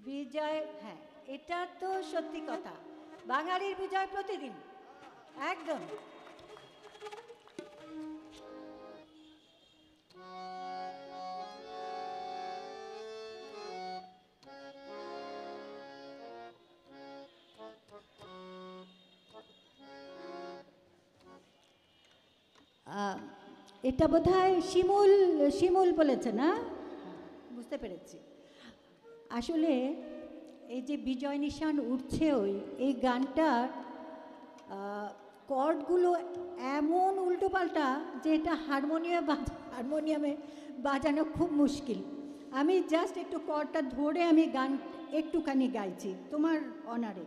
বিজয়, হ্যাঁ, এটা তো সত্যি কথা। বাঙালির বিজয় প্রতিদিন, একদম। এটা বোধহয় শিমুল শিমুল বলেছে না? বুঝতে পেরেছি। আসলে এই যে বিজয় নিশান উঠছে, এই গানটার কর্ডগুলো এমন উল্টোপাল্টা যে এটা হারমোনিয়ামে বাজানো খুব মুশকিল। আমি জাস্ট একটু কর্ডটা ধরে আমি গান একটুখানি গাইছি তোমার অনারে।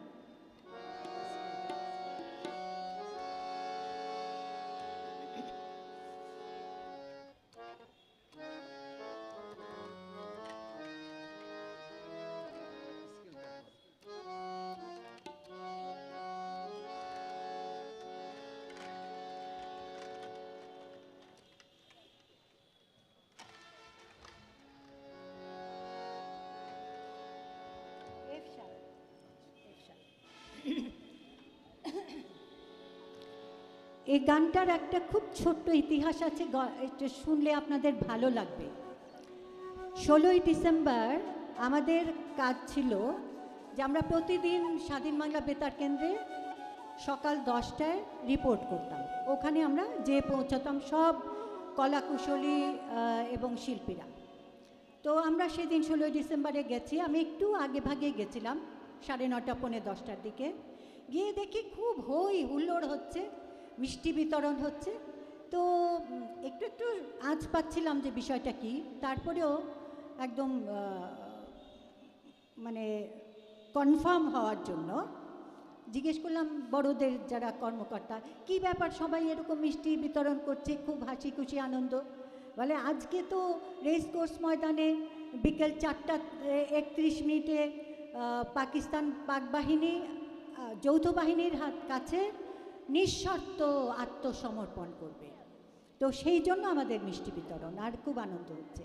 এই গানটার একটা খুব ছোট্ট ইতিহাস আছে, এটা শুনলে আপনাদের ভালো লাগবে। 16ই ডিসেম্বর আমাদের কাজ ছিল যে আমরা প্রতিদিন স্বাধীন বাংলা বেতার কেন্দ্রে সকাল 10টায় রিপোর্ট করতাম। ওখানে আমরা যে পৌঁছাতাম সব কলাকুশলী এবং শিল্পীরা। তো আমরা সেদিন 16ই ডিসেম্বরে গেছি, আমি একটু আগে ভাগে গেছিলাম, 9:30 পৌনে 10টার দিকে। গিয়ে দেখি খুব হই হুল্লোড় হচ্ছে, মিষ্টি বিতরণ হচ্ছে। তো একটু একটু আঁচ পাচ্ছিলাম যে বিষয়টা কি। তারপরেও একদম মানে কনফার্ম হওয়ার জন্য জিজ্ঞেস করলাম বড়দের যারা কর্মকর্তা, কি ব্যাপার সবাই এরকম মিষ্টি বিতরণ করছে, খুব হাসি খুশি আনন্দ। বলে আজকে তো রেস কোর্স ময়দানে বিকেল 4:31 পাকিস্তান পাক বাহিনী যৌথ বাহিনীর কাছে নিঃশর্ত আত্মসমর্পণ করবে। তো সেই জন্য আমাদের মিষ্টি বিতরণ, আর খুব আনন্দ হচ্ছে।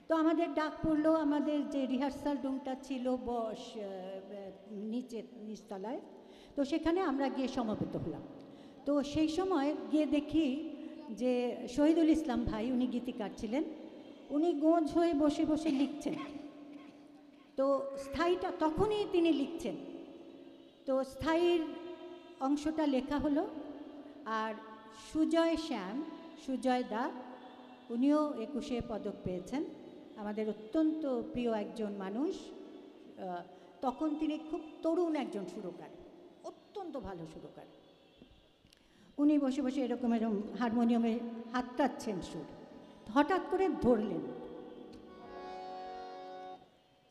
তো আমাদের ডাক পড়লো, আমাদের যে রিহার্সাল রুমটা ছিল নিচতলায়, তো সেখানে আমরা গিয়ে সমবেত হলাম। তো সেই সময় গিয়ে দেখি যে শহীদুল ইসলাম ভাই, উনি গীতিকার ছিলেন, উনি গোঁজ হয়ে বসে বসে লিখছেন। তো স্থায়ীটা তখনই তিনি লিখছেন, তো স্থায়ীর অংশটা লেখা হলো। আর সুজয় দা, উনিও 21শে পদক পেয়েছেন, আমাদের অত্যন্ত প্রিয় একজন মানুষ। তখন তিনি খুব তরুণ একজন সুরকার, অত্যন্ত ভালো সুরকার। উনি বসে বসে এরকম হারমোনিয়ামে হাত টাচ্ছেন সুর, হঠাৎ করে ধরলেন।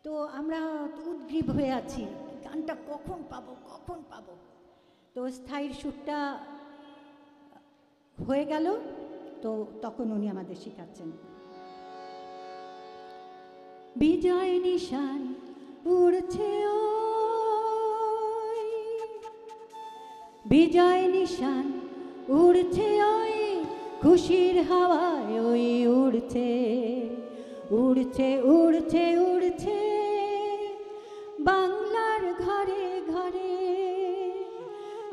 তো আমরা উদ্গ্রীব হয়ে আছি, গানটা কখন পাবো। তো স্থায়ীর সুরটা হয়ে গেল, তো তখন উনি আমাদের শেখাচ্ছেন। বিজয় নিশান উড়ছে ওই, বিজয় নিশান উড়ছে ওই, খুশির হাওয়ায় ওই উড়ছে উড়ছে উড়ছে উড়ছে, বাংলার ঘরে ঘরে,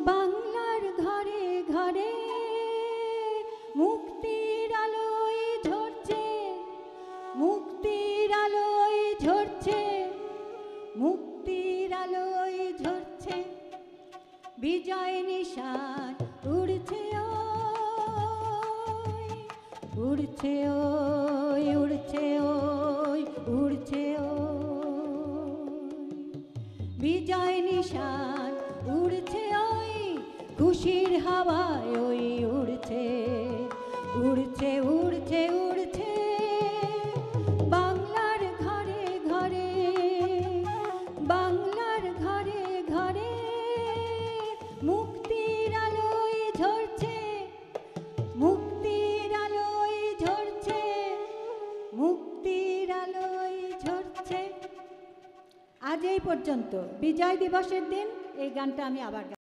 বাংলার ঘরে ঘরে, মুক্তির আলোয় ঝরছে, মুক্তির আলোয় ঝরছে, মুক্তির আলোয় ঝরছে, বিজয় নিশান উড়ছে ওই, উড়ছে ওই, উড়ছে ওই, উড়ছে ওই, বিজয় নিশান উড়ছে ওই, খুশির হাওয়ায় ওই উড়ছে উড়ছে উড়ছে উড়ছে, বাংলার ঘরে ঘরে, বাংলার ঘরে ঘরে, মুক্তির আলোয় ঝরছে, মুক্তির আলোয় ঝরছে, মুক্তির আলোয় ঝরছে। আজ এই পর্যন্ত। বিজয় দিবসের দিন এই গানটা আমি আবার